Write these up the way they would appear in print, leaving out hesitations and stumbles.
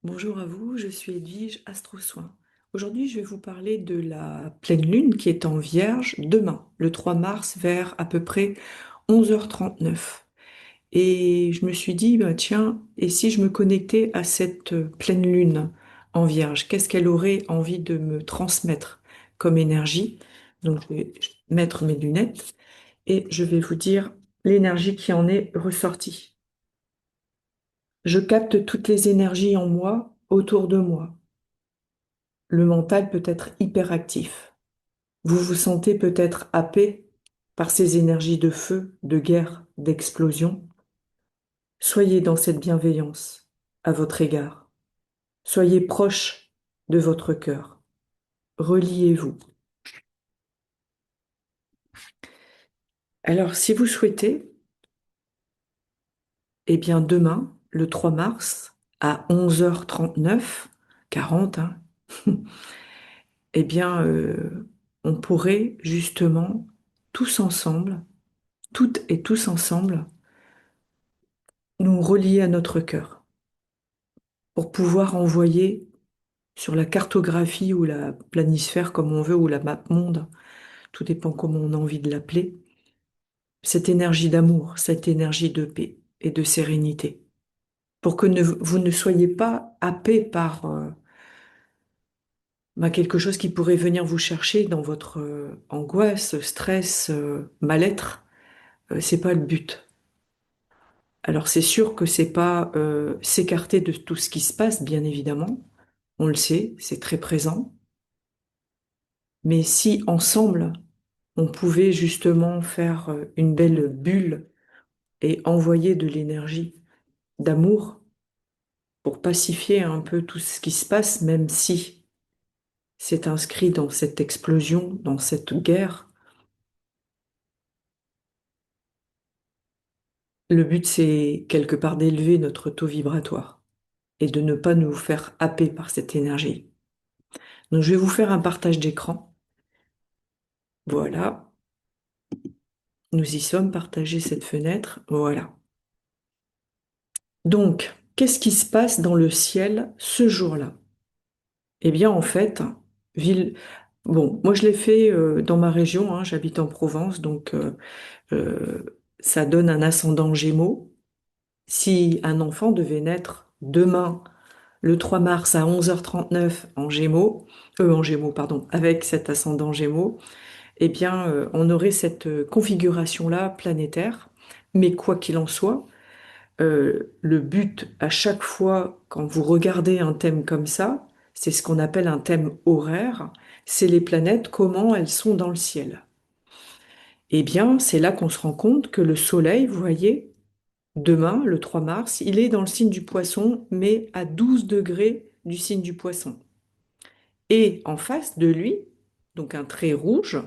Bonjour à vous, je suis Edwige Astro Soin. Aujourd'hui, je vais vous parler de la pleine lune qui est en Vierge demain, le 3 mars, vers à peu près 11h39. Et je me suis dit, bah, tiens, et si je me connectais à cette pleine lune en Vierge, qu'est-ce qu'elle aurait envie de me transmettre comme énergie? Donc, je vais mettre mes lunettes et je vais vous dire l'énergie qui en est ressortie. Je capte toutes les énergies en moi, autour de moi. Le mental peut être hyperactif. Vous vous sentez peut-être happé par ces énergies de feu, de guerre, d'explosion. Soyez dans cette bienveillance à votre égard. Soyez proche de votre cœur. Reliez-vous. Alors, si vous souhaitez, eh bien, demain, le 3 mars, à 11h39, 40, hein, eh bien, on pourrait justement tous ensemble, toutes et tous ensemble, nous relier à notre cœur pour pouvoir envoyer sur la cartographie ou la planisphère comme on veut ou la map monde, tout dépend comment on a envie de l'appeler, cette énergie d'amour, cette énergie de paix et de sérénité, pour que vous ne soyez pas happé par quelque chose qui pourrait venir vous chercher dans votre angoisse, stress, mal-être. C'est pas le but. Alors c'est sûr que c'est pas s'écarter de tout ce qui se passe, bien évidemment. On le sait, c'est très présent. Mais si ensemble, on pouvait justement faire une belle bulle et envoyer de l'énergie d'amour pour pacifier un peu tout ce qui se passe, même si c'est inscrit dans cette explosion, dans cette guerre, le but c'est quelque part d'élever notre taux vibratoire et de ne pas nous faire happer par cette énergie. Donc je vais vous faire un partage d'écran. Voilà, nous y sommes, partagez cette fenêtre. Voilà. Donc, qu'est-ce qui se passe dans le ciel ce jour-là? Eh bien, en fait, ville. Bon, moi je l'ai fait dans ma région, hein, j'habite en Provence, donc ça donne un ascendant Gémeaux. Si un enfant devait naître demain, le 3 mars à 11h39 en Gémeaux, pardon, avec cet ascendant Gémeaux, eh bien, on aurait cette configuration-là planétaire. Mais quoi qu'il en soit, le but à chaque fois quand vous regardez un thème comme ça, c'est ce qu'on appelle un thème horaire, c'est les planètes, comment elles sont dans le ciel. Eh bien, c'est là qu'on se rend compte que le Soleil, vous voyez, demain, le 3 mars, il est dans le signe du Poisson, mais à 12 degrés du signe du Poisson. Et en face de lui, donc un trait rouge,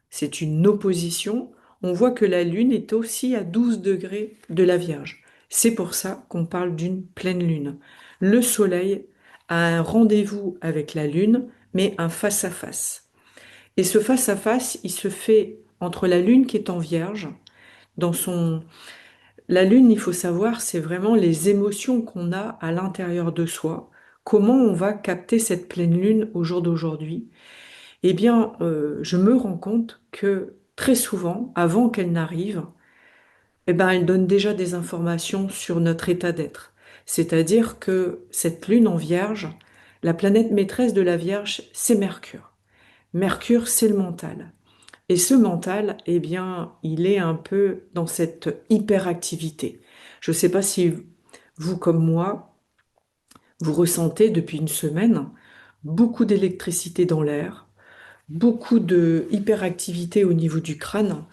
c'est une opposition. On voit que la Lune est aussi à 12 degrés de la Vierge. C'est pour ça qu'on parle d'une pleine Lune. Le Soleil a un rendez-vous avec la Lune, mais un face-à-face. Et ce face-à-face, il se fait entre la Lune qui est en Vierge, dans son... La Lune, il faut savoir, c'est vraiment les émotions qu'on a à l'intérieur de soi. Comment on va capter cette pleine Lune au jour d'aujourd'hui? Eh bien, je me rends compte que très souvent, avant qu'elle n'arrive, eh ben, elle donne déjà des informations sur notre état d'être. C'est-à-dire que cette lune en Vierge, la planète maîtresse de la Vierge, c'est Mercure. Mercure, c'est le mental. Et ce mental, eh bien, il est un peu dans cette hyperactivité. Je ne sais pas si vous, comme moi, vous ressentez depuis une semaine beaucoup d'électricité dans l'air, beaucoup de hyperactivité au niveau du crâne.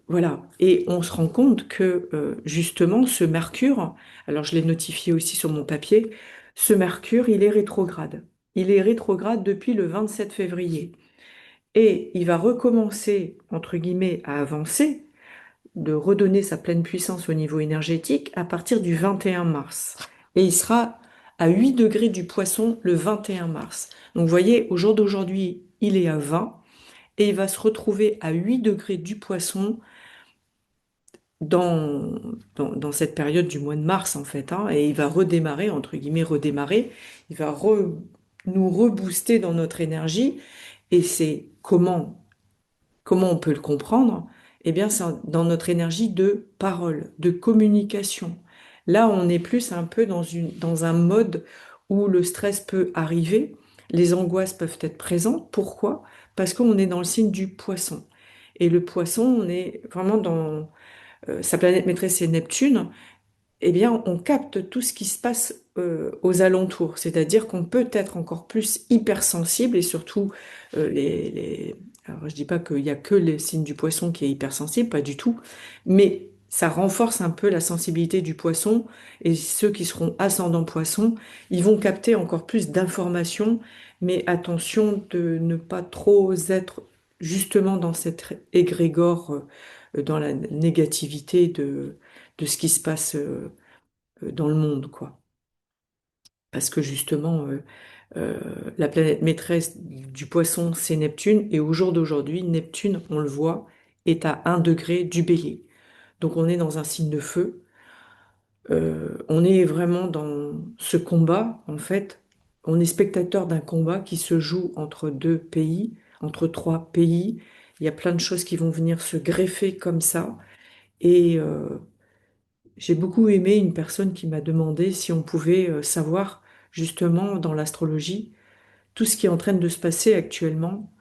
Voilà. Et on se rend compte que justement, ce Mercure, alors je l'ai notifié aussi sur mon papier, ce Mercure, il est rétrograde. Il est rétrograde depuis le 27 février. Et il va recommencer, entre guillemets, à avancer, de redonner sa pleine puissance au niveau énergétique à partir du 21 mars. Et il sera à 8 degrés du Poisson le 21 mars. Donc vous voyez, au jour d'aujourd'hui, il est à 20 et il va se retrouver à 8 degrés du Poisson dans, dans cette période du mois de mars, en fait, hein, et il va redémarrer, entre guillemets, redémarrer, il va nous rebooster dans notre énergie, et c'est comment on peut le comprendre? Eh bien, c'est dans notre énergie de parole, de communication. Là, on est plus un peu dans un mode où le stress peut arriver, les angoisses peuvent être présentes. Pourquoi? Parce qu'on est dans le signe du poisson. Et le poisson, on est vraiment dans sa planète maîtresse, c'est Neptune, eh bien, on capte tout ce qui se passe aux alentours. C'est-à-dire qu'on peut être encore plus hypersensible et surtout Alors, je dis pas qu'il y a que les signes du poisson qui est hypersensible, pas du tout, mais ça renforce un peu la sensibilité du poisson et ceux qui seront ascendant poisson, ils vont capter encore plus d'informations, mais attention de ne pas trop être justement dans cette égrégore, dans la négativité de ce qui se passe dans le monde, quoi. Parce que justement, la planète maîtresse du poisson, c'est Neptune, et au jour d'aujourd'hui, Neptune, on le voit, est à 1 degré du Bélier. Donc on est dans un signe de feu. On est vraiment dans ce combat, en fait. On est spectateur d'un combat qui se joue entre deux pays, entre trois pays. Il y a plein de choses qui vont venir se greffer comme ça. Et j'ai beaucoup aimé une personne qui m'a demandé si on pouvait savoir justement dans l'astrologie tout ce qui est en train de se passer actuellement.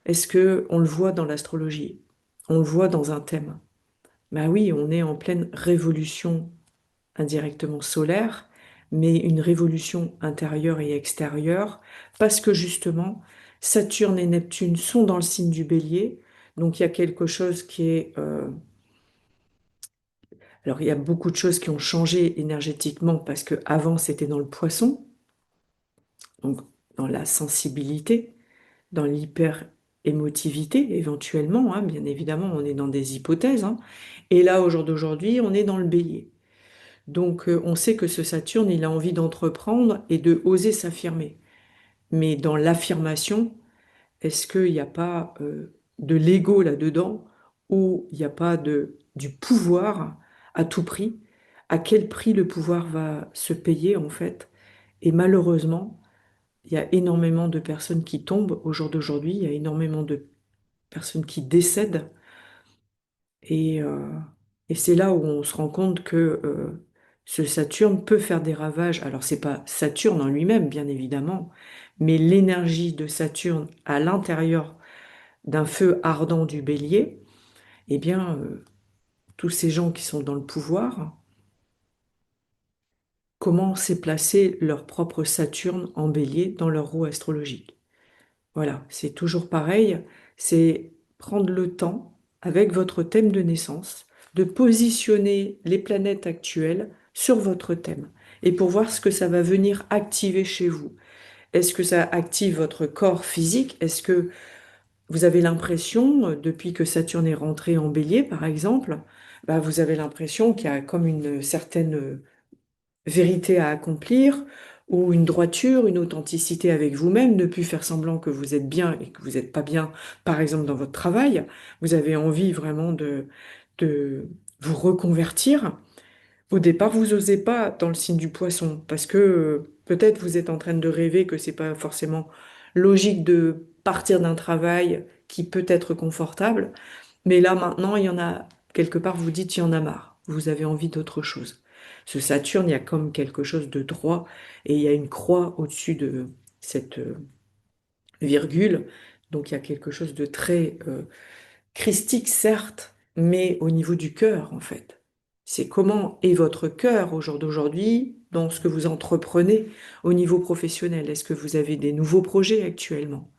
Est-ce que on le voit dans l'astrologie? On le voit dans un thème. Ben oui, on est en pleine révolution indirectement solaire, mais une révolution intérieure et extérieure parce que justement Saturne et Neptune sont dans le signe du Bélier. Donc il y a quelque chose qui est alors, il y a beaucoup de choses qui ont changé énergétiquement parce que avant c'était dans le poisson, donc dans la sensibilité, dans l'hyper-émotivité éventuellement, hein, bien évidemment, on est dans des hypothèses, hein. Et là, au jour d'aujourd'hui, on est dans le bélier. Donc, on sait que ce Saturne, il a envie d'entreprendre et de oser s'affirmer. Mais dans l'affirmation, est-ce qu'il n'y a pas de l'ego là-dedans ou il n'y a pas du pouvoir à tout prix? À quel prix le pouvoir va se payer en fait? Et malheureusement, il y a énormément de personnes qui tombent au jour d'aujourd'hui, il y a énormément de personnes qui décèdent et, euh, et c'est là où on se rend compte que ce Saturne peut faire des ravages. Alors c'est pas Saturne en lui-même, bien évidemment, mais l'énergie de Saturne à l'intérieur d'un feu ardent du bélier, eh bien, tous ces gens qui sont dans le pouvoir, comment s'est placé leur propre Saturne en bélier dans leur roue astrologique? Voilà, c'est toujours pareil, c'est prendre le temps, avec votre thème de naissance, de positionner les planètes actuelles sur votre thème et pour voir ce que ça va venir activer chez vous. Est-ce que ça active votre corps physique? Est-ce que vous avez l'impression, depuis que Saturne est rentré en Bélier, par exemple, bah, vous avez l'impression qu'il y a comme une certaine vérité à accomplir, ou une droiture, une authenticité avec vous-même, ne plus faire semblant que vous êtes bien et que vous n'êtes pas bien, par exemple, dans votre travail. Vous avez envie vraiment de vous reconvertir. Au départ, vous n'osez pas dans le signe du poisson parce que peut-être vous êtes en train de rêver que c'est pas forcément logique de partir d'un travail qui peut être confortable, mais là maintenant, il y en a quelque part, vous dites il y en a marre, vous avez envie d'autre chose. Ce Saturne, il y a comme quelque chose de droit et il y a une croix au-dessus de cette virgule, donc il y a quelque chose de très christique, certes, mais au niveau du cœur, en fait. C'est comment est votre cœur au jour d'aujourd'hui dans ce que vous entreprenez au niveau professionnel. Est-ce que vous avez des nouveaux projets actuellement?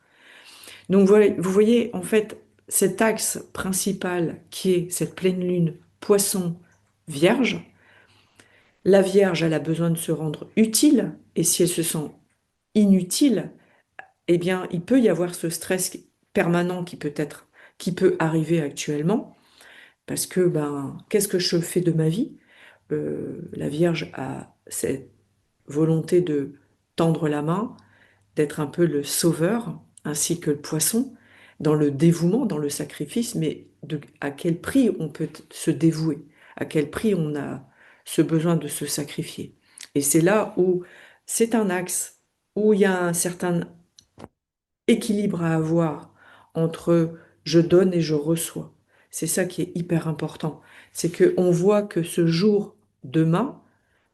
Donc voilà, vous voyez, en fait, cet axe principal qui est cette pleine lune poisson vierge, la vierge, elle a besoin de se rendre utile, et si elle se sent inutile, eh bien, il peut y avoir ce stress permanent qui peut arriver actuellement. Parce que, ben, qu'est-ce que je fais de ma vie? La Vierge a cette volonté de tendre la main, d'être un peu le sauveur, ainsi que le poisson, dans le dévouement, dans le sacrifice, mais à quel prix on peut se dévouer, à quel prix on a ce besoin de se sacrifier. Et c'est là où c'est un axe où il y a un certain équilibre à avoir entre je donne et je reçois. C'est ça qui est hyper important. C'est qu'on voit que ce jour, demain,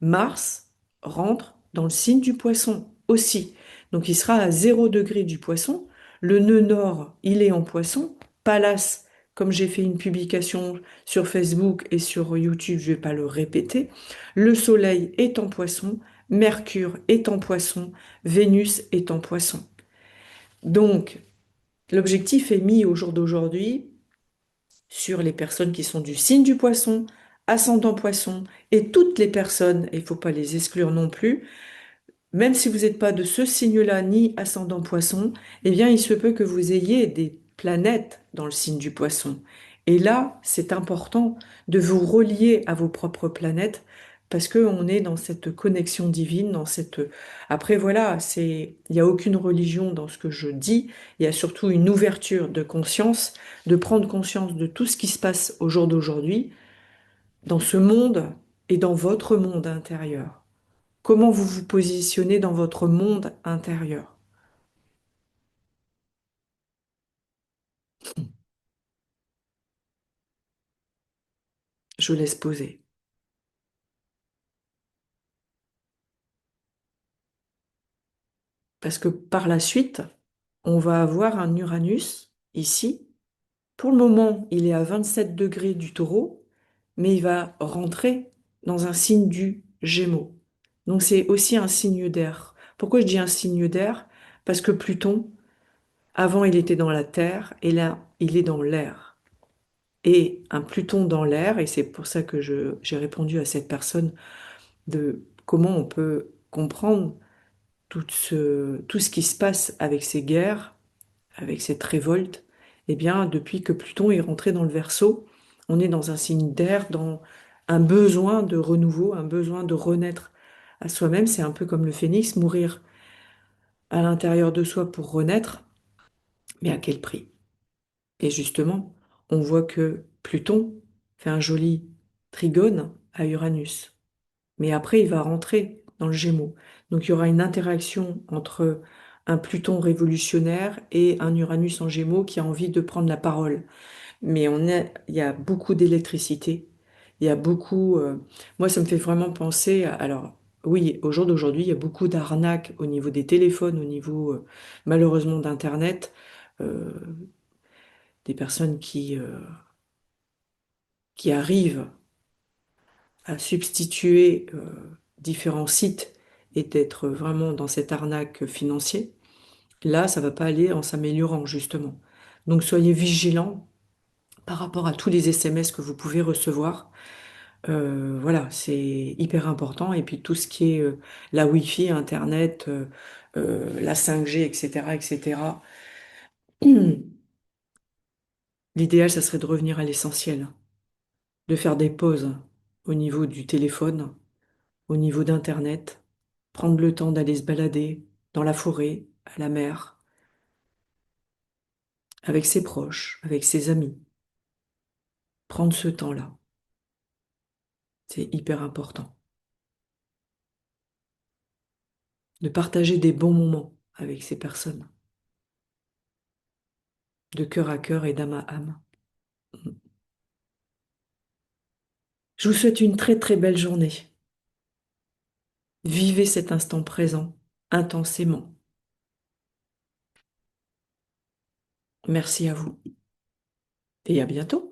Mars rentre dans le signe du poisson aussi. Donc il sera à 0 degré du poisson. Le nœud nord, il est en poisson. Pallas, comme j'ai fait une publication sur Facebook et sur YouTube, je ne vais pas le répéter. Le Soleil est en poisson. Mercure est en poisson. Vénus est en poisson. Donc, l'objectif est mis au jour d'aujourd'hui sur les personnes qui sont du signe du poisson, ascendant poisson, et toutes les personnes, et il ne faut pas les exclure non plus, même si vous n'êtes pas de ce signe-là ni ascendant poisson, eh bien, il se peut que vous ayez des planètes dans le signe du poisson. Et là, c'est important de vous relier à vos propres planètes parce qu'on est dans cette connexion divine, dans cette... Après, voilà, il n'y a aucune religion dans ce que je dis. Il y a surtout une ouverture de conscience, de prendre conscience de tout ce qui se passe au jour d'aujourd'hui, dans ce monde et dans votre monde intérieur. Comment vous vous positionnez dans votre monde intérieur? Je vous laisse poser. Parce que par la suite, on va avoir un Uranus ici. Pour le moment, il est à 27 degrés du Taureau, mais il va rentrer dans un signe du Gémeaux. Donc c'est aussi un signe d'air. Pourquoi je dis un signe d'air? Parce que Pluton, avant, il était dans la Terre et là, il est dans l'air. Et un Pluton dans l'air, et c'est pour ça que j'ai répondu à cette personne de comment on peut comprendre tout ce qui se passe avec ces guerres, avec cette révolte, eh bien, depuis que Pluton est rentré dans le Verseau, on est dans un signe d'air, dans un besoin de renouveau, un besoin de renaître à soi-même. C'est un peu comme le phénix, mourir à l'intérieur de soi pour renaître, mais à quel prix? Et justement, on voit que Pluton fait un joli trigone à Uranus. Mais après, il va rentrer dans le Gémeaux. Donc il y aura une interaction entre un Pluton révolutionnaire et un Uranus en Gémeaux qui a envie de prendre la parole. Mais il y a beaucoup d'électricité. Il y a beaucoup. Moi, ça me fait vraiment penser. Alors, oui, au jour d'aujourd'hui, il y a beaucoup d'arnaques au niveau des téléphones, au niveau malheureusement d'Internet. Euh, des personnes qui arrivent à substituer différents sites et d'être vraiment dans cette arnaque financière, là, ça va pas aller en s'améliorant, justement. Donc, soyez vigilants par rapport à tous les SMS que vous pouvez recevoir. Voilà, c'est hyper important. Et puis, tout ce qui est la Wi-Fi, Internet, la 5G, etc., etc. L'idéal, ça serait de revenir à l'essentiel, de faire des pauses au niveau du téléphone, au niveau d'Internet, prendre le temps d'aller se balader dans la forêt, à la mer, avec ses proches, avec ses amis. Prendre ce temps-là, c'est hyper important. De partager des bons moments avec ces personnes, de cœur à cœur et d'âme à âme. Je vous souhaite une très très belle journée. Vivez cet instant présent intensément. Merci à vous et à bientôt.